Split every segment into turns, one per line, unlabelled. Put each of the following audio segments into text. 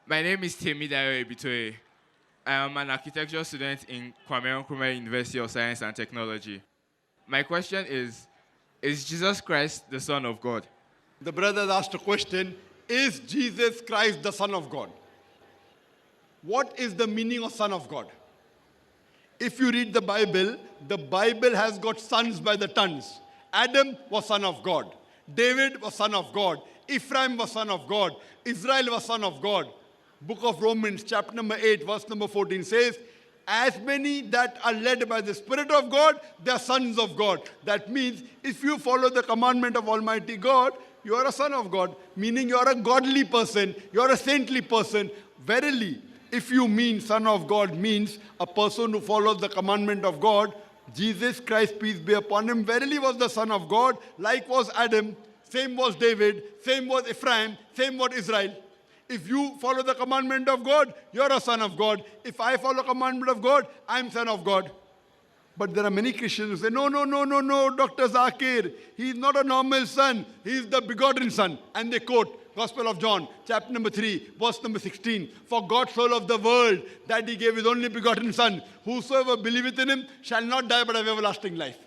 My name is Temidayo Ebitoye. I am an architecture student in Kwame Nkrumah University of Science and Technology. My question is Jesus Christ the Son of God?
The brother asked a question, is Jesus Christ the Son of God? What is the meaning of Son of God? If you read the Bible has got sons by the tons. Adam was son of God. David was son of God. Ephraim was son of God. Israel was son of God. Book of Romans, chapter number 8, verse number 14 says, as many that are led by the Spirit of God, they are sons of God. That means if you follow the commandment of Almighty God, you are a son of God, meaning you are a godly person, you are a saintly person. Verily, if you mean son of God means a person who follows the commandment of God, Jesus Christ, peace be upon him, verily was the son of God, like was Adam, same was David, same was Ephraim, same was Israel. If you follow the commandment of God, you're a son of God. If I follow the commandment of God, I'm son of God. But there are many Christians who say, no, Dr. Zakir, he's not a normal son, he's the begotten son. And they quote Gospel of John, chapter number 3, verse number 16. For God so loved the world that he gave his only begotten son. Whosoever believeth in him shall not die but have everlasting life.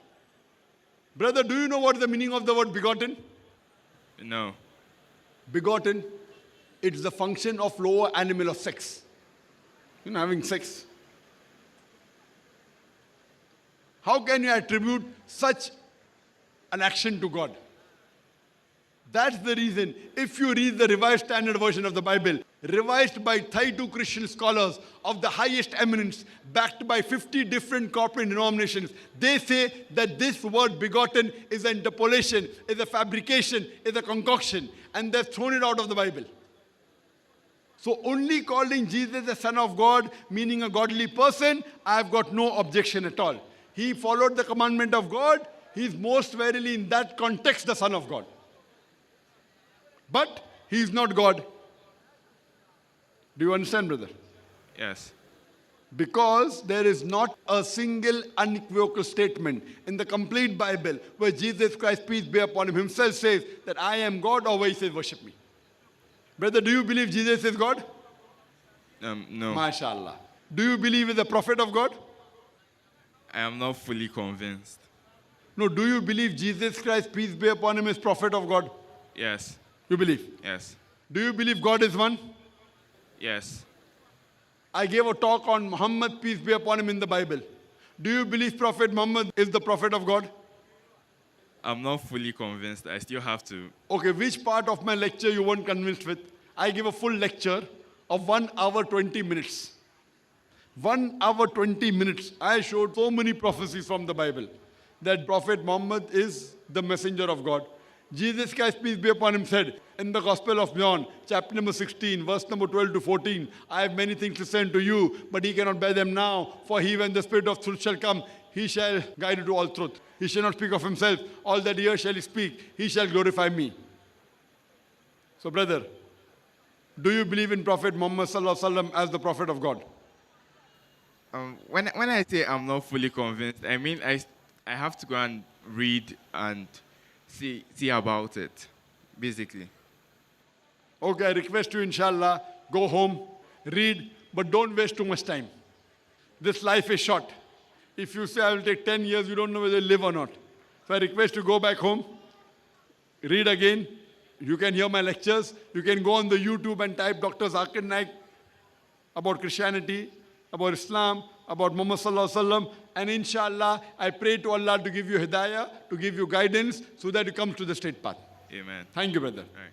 Brother, do you know what is the meaning of the word begotten?
No.
Begotten, it's the function of lower animal of sex. Having sex. How can you attribute such an action to God? That's the reason, if you read the Revised Standard Version of the Bible, revised by 32 Christian scholars of the highest eminence, backed by 50 different corporate denominations, they say that this word begotten is an interpolation, is a fabrication, is a concoction, and they've thrown it out of the Bible. So only calling Jesus the Son of God, meaning a godly person, I have got no objection at all. He followed the commandment of God. He is most verily in that context the Son of God. But he is not God. Do you understand, brother?
Yes.
Because there is not a single unequivocal statement in the complete Bible where Jesus Christ, peace be upon him, himself says that I am God, or where he says worship me. Brother, do you believe Jesus is God?
No.
MashaAllah. Do you believe he's a prophet of God?
I am not fully convinced.
No, do you believe Jesus Christ, peace be upon him, is prophet of God?
Yes.
You believe?
Yes.
Do you believe God is one?
Yes.
I gave a talk on Muhammad, peace be upon him, in the Bible. Do you believe Prophet Muhammad is the prophet of God?
I'm not fully convinced. I still have to.
Okay, which part of my lecture you weren't convinced with? I give a full lecture of 1 hour 20 minutes. 1 hour 20 minutes. I showed so many prophecies from the Bible that Prophet Muhammad is the messenger of God. Jesus Christ, peace be upon him, said in the Gospel of John, chapter number 16, verse number 12 to 14, I have many things to say unto you, but ye cannot bear them now. For he, when the Spirit of truth shall come, he shall guide you to all truth. He shall not speak of himself. All that he hears shall he speak. He shall glorify me. So, brother, do you believe in Prophet Muhammad sallallahu alaihi wasallam as the prophet of God?
When I say I'm not fully convinced, I mean I have to go and read and see about it, basically.
Okay, I request you, inshallah, go home, read, but don't waste too much time. This life is short. If you say I will take 10 years, you don't know whether you live or not. So I request you go back home, read again. You can hear my lectures. You can go on the YouTube and type Dr. Zakir Naik about Christianity, about Islam, about Muhammad sallallahu alaihi wasallam, and inshallah, I pray to Allah to give you hidayah, to give you guidance, so that you come to the straight path.
Amen.
Thank you, brother.
All right.